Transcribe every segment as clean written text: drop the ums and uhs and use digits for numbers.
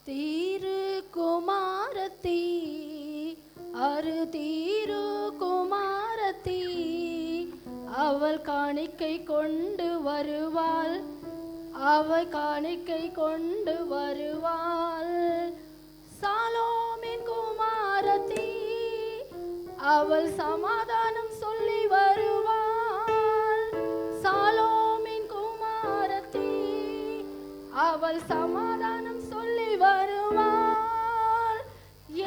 திருக்குமாரத்தி அரு திருக்குமாரத்தி அவள் காணிக்கை கொண்டு வருவாள், அவள் காணிக்கை கொண்டு வருவாள். சாலோமின் குமாரத்தி அவள் சமாதானம் சொல்லி வருவாள். சாலோமின் குமாரத்தி அவள் சமாதானம் சொல்லி வருவாள்.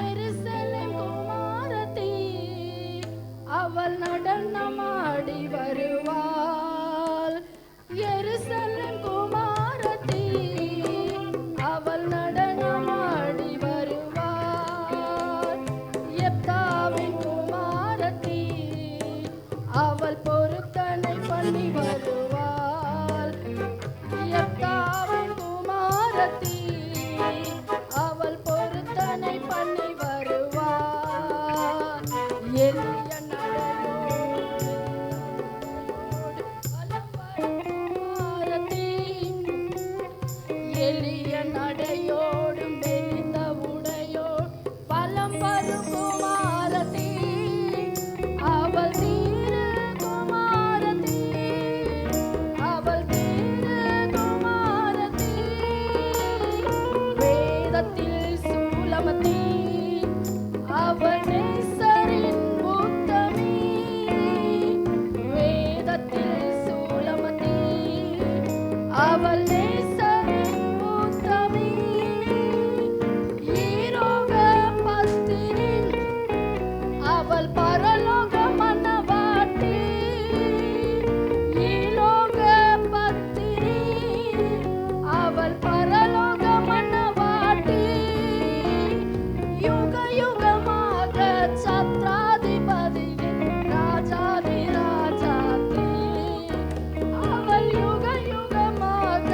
எருசலேம் குமாரத்தி அவள் நடனமாடி வருவாள். எருசலேம் குமாரத்தி அவள் நடனமாடி வருவாள். எப்தாவின் குமாரத்தி அவள் பொருத்தனை பண்ணி வருவாள். எப்தாவின் குமாரத்தி அவள் பொருத்தனை பண்ணி வருவாள். எளிய நடையோடு குமாரத்தி எளிய நடையோடும் மெலிந்த உடையோ பலம் வரும் குமாரத்தி அவள் தீர குமாரத்தி அவள் தீர குமாரத்தி. வேதத்தில் சூலமத்தி அவள் நேசரின் உத்தமி. வேதத்தில் சூலமத்தி அவள் நேசரின் உத்தமி. ஈரோக பஸ்திரி அவள் பரலோக மனவாட்டி. ஈலோக பத்திரி அவள் பரலோக மனவாட்டி. யுக யுகமாக சத்ராதிபதியின் ராஜாதி ராஜாத்தி அவள் யுக யுகமாக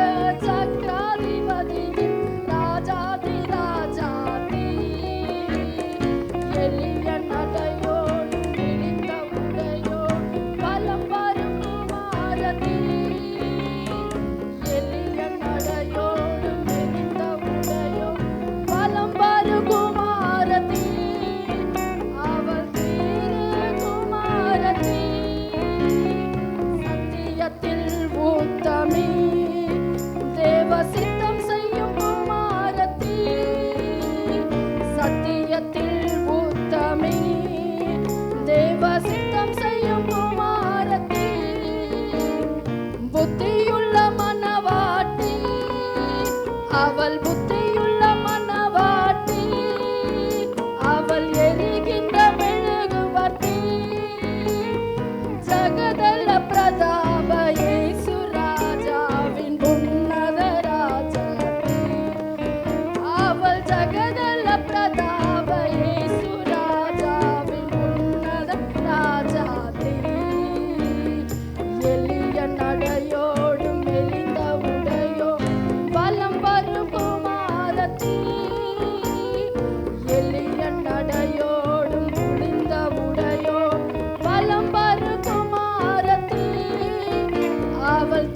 சத்ராதிபதியின் ராஜாதி ராஜாத்தி. எளிய நடையோடு மெலிந்த உடையோ பலம் வரும் குமாரத்தி. எளிய நடையோடு மெலிந்த உடையோ பலம் வரும் குமாரத்தி அவள் தீர குமாரத்தி. சத்தியத்தில் உத்தமி தேவ சித்தம் செய்யும் குமாரத்தி. சத்தியத்தில் உத்தமி தேவ சித்தம் செய்யும் குமாரத்தி. புத்தியுள்ள மனவாட்டி அவள் புத்தியுள்ள மனவாட்டி. அவள் எரிகின்ற மெழுகுவர்த்தி. ஜகதல பிரதாப இயேசு ராஜாவின் உன்னத ராஜாத்தி. அவள் ஜகதல பிரதாப இயேசு ராஜாவின் உன்னத ராஜாத்தி. எளிய நடையோடும் மெலிந்த உடையோ பலம் வரும் குமாரத்தி. எளிய நடையோடும் முடிந்த உடையோ பலம் வரும் குமாரத்தி அவள்